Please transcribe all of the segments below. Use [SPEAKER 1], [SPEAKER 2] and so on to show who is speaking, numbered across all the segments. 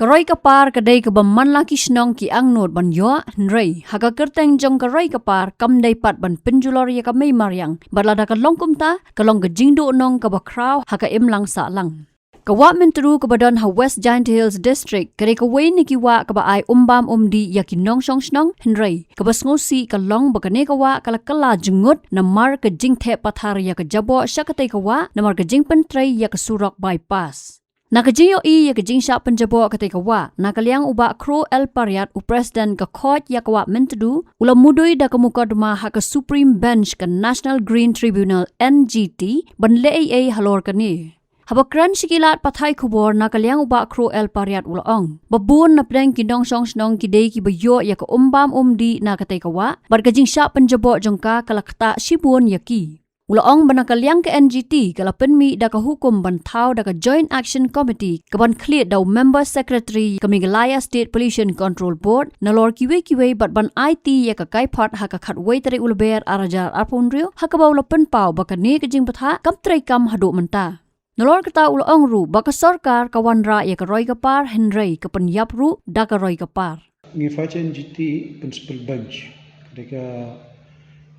[SPEAKER 1] Karoy kapar kadai kebaman laki senong ki ang not ban yo nrei haga kerteng jong karoy kapar kam dai pat ban penjulor ya kamei maryang balada ka longkum ta kalong gejingdo nong ka bakraw haga imlang sa lang. Kawa mentru kabadon ha West Giant Hills District kare ka way ni kiwa ka ba ay umbam umdi ya kinong song snong nrei ka basngosi ka long bakane kawa kala jengut na mar ka jingthe pathar ya ka jabo syakatai kawa na mar ka jingpen tray ya ka surok bypass. Nakajiyo ya kajing sya penjabo katika wa nakaliang uba kro el pariat u president ka court ya kawa mentedu ula mudoi da kamukadma ha ka Supreme Bench ka National Green Tribunal NGT ban leai halor kani. Habakran sikilat pathai kubor nakaliang uba kro el pariat ula ong. Babun na preng kinong song snong kidei ki bayo ya ka umbam umdi na katika wa bar kajing sya penjabo jongka kalakta shibun yaki. Ulaong banakaliang ke NGT kala penmi da ka hukum bantau da ka Joint Action Committee kaban clear daw member secretary ka Meghalaya State Pollution Control Board na lor kiwe bat ban IT ya ka kaipat ha ka khatway tari ulber arajar arpunrio ha ka bawla penpau baka ne ka jing patha kam trai kam hadu menta. Nalor kata ulaong ru baka sarkar kawanra ya ka roy kapar henrei ka penyap ru da ka roy kapar.
[SPEAKER 2] Ngifaca NGT principal bench ketika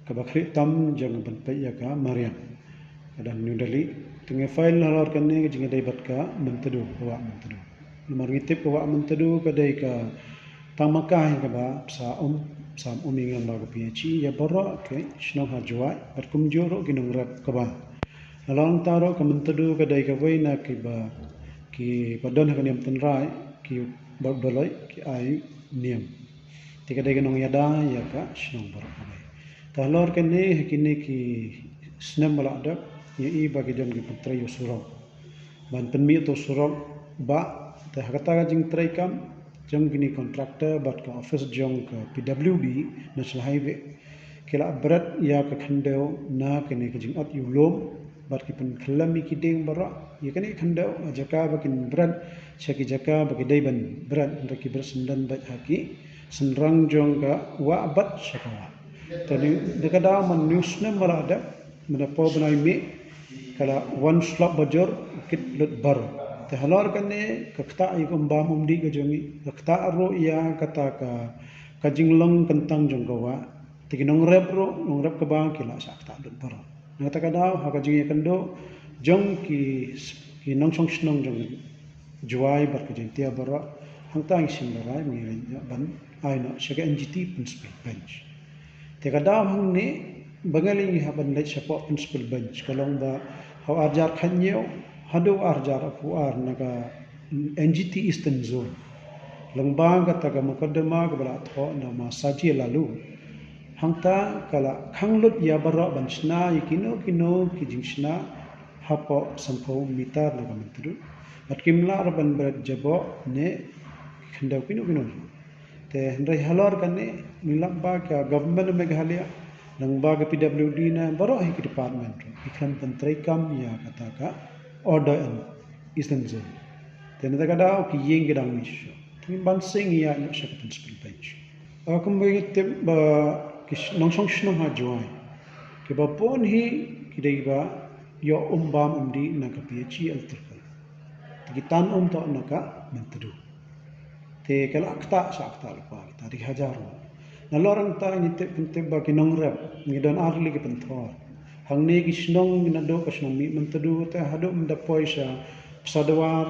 [SPEAKER 2] kabakri tam jangan benpai ya ka Mariam dan New Delhi tengah file halor kanne jinga dai batka mentedu wa mentedu nomor ngitip wa mentedu kadai ka tang Makkah ka ba sam umingan ba PhD ya borok ke sno ha jwa bat kumjoro kinong rap ka ba halong taro ka mentedu kadai ka waina ki ba ki padon ka niam tenrai ki baloi ki ai niam tikadai kinong yada ya ka sno borok ka talor kene kini ki snem bala ada ye bagi jom ki putra yo surok ban penmi to surok ba ta kata ka jing trai kam jom kini kontraktor bat ka office jong ka PWD National Highway kila berat ya ka khandeu na kene ka jing at yulom bat ki pen khlami ki ding bara ye kene khandeu jaka bakin berat chaki jaka bagi dai ban berat ki berat sendan bat haki senrang jong ka wa bat sakawa tadi dekada man news na marada menapo benai me kala one slap bajor kit lut bar te halor kane kakta i kumba mumdi ka jongi kakta ro ya kata ka kajinglong kentang jonggawa tigi nong rep ka bang kila sakta lut bar ngata kada ha ka jingi kando jong ki nong song snong jong juai bar ka jintia bara hangtang simbarai mi ban aina shaka NGT principal bench Tekadam hang ni bangali haban late support principal bench kalong ba how arjar khanyo hadu arjar afuar naga NGT Eastern Zone langbang kata ga mukaddama ga bala tho na ma saji lalu hangta kala khanglut ya bara bansna ikino ki jingsna hapo sampo mitar naga mentru batkimla raban berat jabo ne khandau kino te hendrai halor kanne nilamba ka government Meghalaya nang baga PWD na baro hi ki department ikhan pantrai kam ya kata ka order in Eastern Zone te na kada ki yeng gedang misho tin ban sing ya no shaka principal bench akum be te ba ki nong song shno ha joy ke ba pon hi ki dei ba yo umbam umdi na ka PhD altrika ki tan to na ka mentadu te kala akta sa akta lupa kita di hajaro nalorang ta ni te pinte ba kinong rap ni don arli ki penthor hang ne ki snong na do ka snong mi mentadu te hado mda poisa sadawar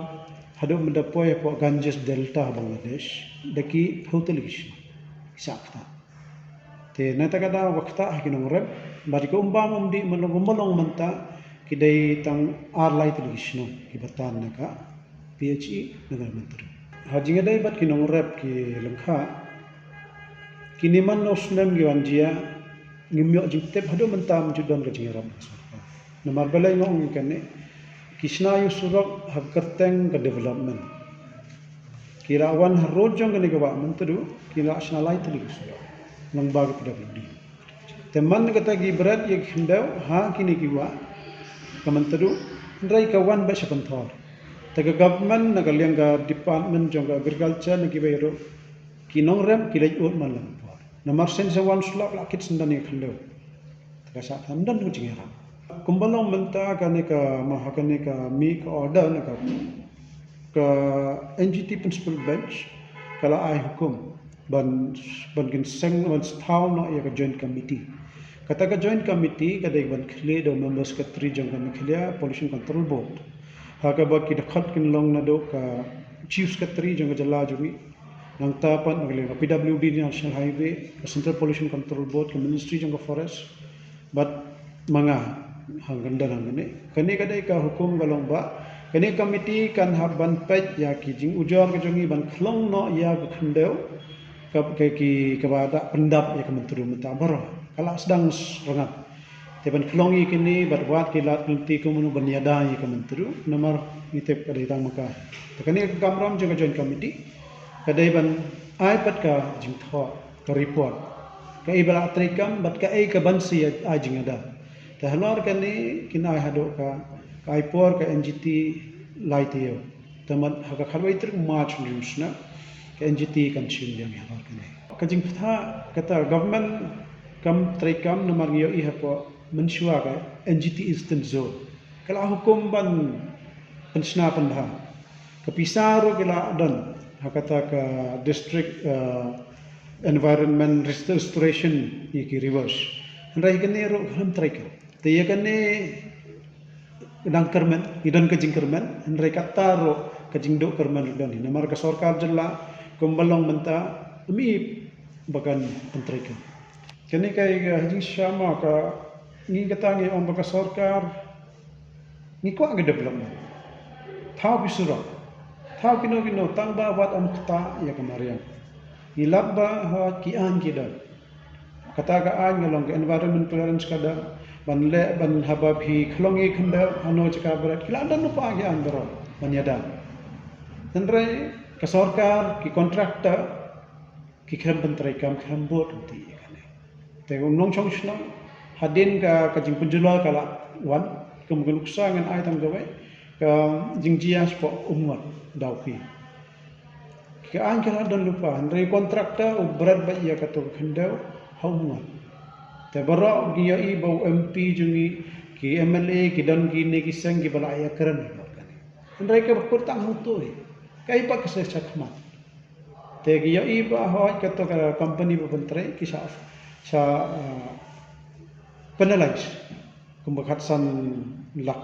[SPEAKER 2] hado mda poya po Ganges Delta Bangladesh daki hotel ki sa akta te na ta kada wakta kinong rap bari ko umbam di malong manta kidai tang arlai tu ki snong ki batan na ka PhD na mentadu hajinga dai bat kinong rap ki lengkha kiniman no snem gi wanjia ngimyo jitep hado mentam judon ka jinga rap nomor balai ngong kanne kisna yu surok habkerteng ka development kira wan harojong kane gawa mentedu kira nationalai tuli surok nang bagi PWD teman kata gi berat ye khindau ha kini kiwa kamantedu ndrai ka wan ba sapanthor taga government nagaliang ga department jong agriculture nagi bayro kinong rem kilai ut malam nomor sen sewan sulak lakit sendan yang khando taga sa thandan nu jingera kumbalong menta kane ka mahakane ka mi ka order na ka ke NGT Principal Bench kalau ai hukum ban ginseng ban setahun no ya ke joint committee. Kata ke joint committee kadai ban clear do members ke tri jong kami clear pollution control board. Haka ba ki dekat kin long na do ka chief secretary jong jala jumi nang tapan magli ka PWD National Highway ke Central Pollution Control Board ke Ministry jong forest but mga hanganda nang ni kani kadai ka hukum galong ba kani committee kan haban pet ya ki jing ujor ke jongi ban khlong no ya ke khendeu ke ki kepada pendap ya ke menteri mentabara kala sedang rengat teban khlongi kini berbuat kilat nanti kumunu baniada ya ke menteri nomor nitip kadai tang maka kani kamram juga joint committee kadai ban ai pat ka jing tho ke report ke ibala trikam bat ka ai ke bansi ai jing ada tahlor kani kina hado ka kaipor ka NGT laitio tamat haka khalwai trik march nimsna ka NGT kan chin yang halor kani kajing pha kata government kam trikam nomor yo I hapo mensua ka NGT Eastern Zone kala hukum ban pensna pandha kepisaro kala dan hakata ka district environment restoration iki reverse rai kani ro ham trikam tiya kani dang kermen idan kajing kermen rai kataro kajing do kermen dan namar ka sarkar jella kumbalong menta mi bagan pentrika kani kai haji syama ka ni kata ngi om ka sarkar ni ko ag development thau bisura thau kino tangba wat am kata ya kamarian ilabba ha ki an kidan kata ka an ngalong ke environment clearance kada ban habab hi khlongi khanda hano chaka barat kila dan pa ge andro banyada tandrai ka sarkar ki contractor ki kham bantrai kam kham bot ti kane te nong chong shna hadin ka jing punjula kala wan kum geluksa ngan ai tam gawe ka jingjia spo ummat daupi ki an kala dan lupa andrai contractor ubrat ba ya ka to khanda haummat te barok dia I bau MP jungi ki MLA ki dan ki ne ki sang ki bala ya keren kani andai ka bertang hutoi kai pa kase chakmat te ki ya I ba ho ka to ka company ba bentre ki sa penalize kumbakat san lak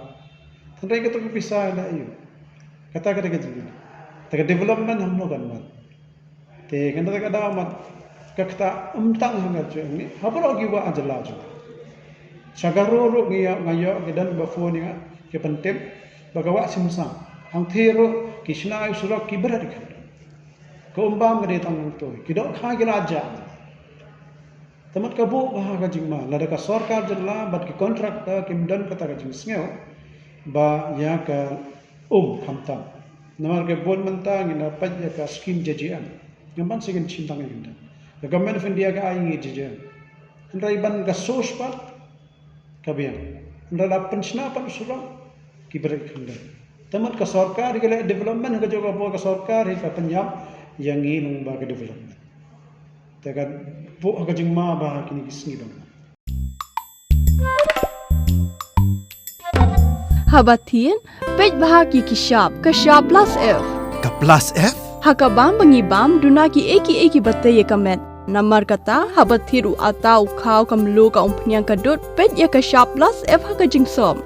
[SPEAKER 2] andai ka to ki pisah la iyo kata ka jingi te development hum logan mat te kan ta ka da mat kakta umtang hanga ni habro giwa ajala ju sagaro ro ngiya ngayo gedan bafo ni ke pentem bagawa simsang ang thero kishna surok kibra dikhan ko umbam gede tang to kido kha giraja tamat kabu bah ga jingma lada ka sarkar jalla bat ki contractor kimdan kata ga jing sneo ba ya ka khamtam namar ke bon mentang ina pajya ka scheme jajian ngamban sigin cintang inda the government of India ka ai ngi andai ban ka source pat kabian andai la pensiona pat surang ki break khanda tamat ka sarkar ke development ka joga bo ka sarkar ka penyam yang ngi ba ka development takan bo ka jingma ba kini kisngi bang
[SPEAKER 3] Habatin pej bahaki kashab plus F
[SPEAKER 4] Ka plus F
[SPEAKER 3] hakabam bangi bam dunaki eki batte kamet namar kata habathiru atau khaw kamlu ka umpnyang kadot pet ya ka sharp plus F haka jingsom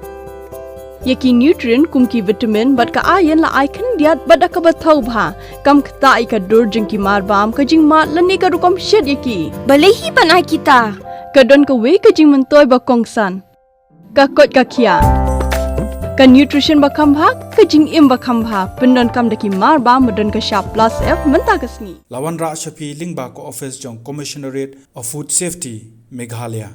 [SPEAKER 3] yaki nutrient kumki vitamin bat ka iron la icon diat bat ka bathau bha kam khta ai ka dur jingki mar bam ka jing ma lani ka rukom shed yaki balehi banai kita kadon ka we ka jing mentoy ba kongsan ka kot ka khia ka nutrition bakam bha ka jing im bakam bha pendon kam daki mar ba modon ka sharp plus F menta kasni
[SPEAKER 4] Lawan Ra Shafi Lingba ko office jong Commissionerate of Food Safety Meghalaya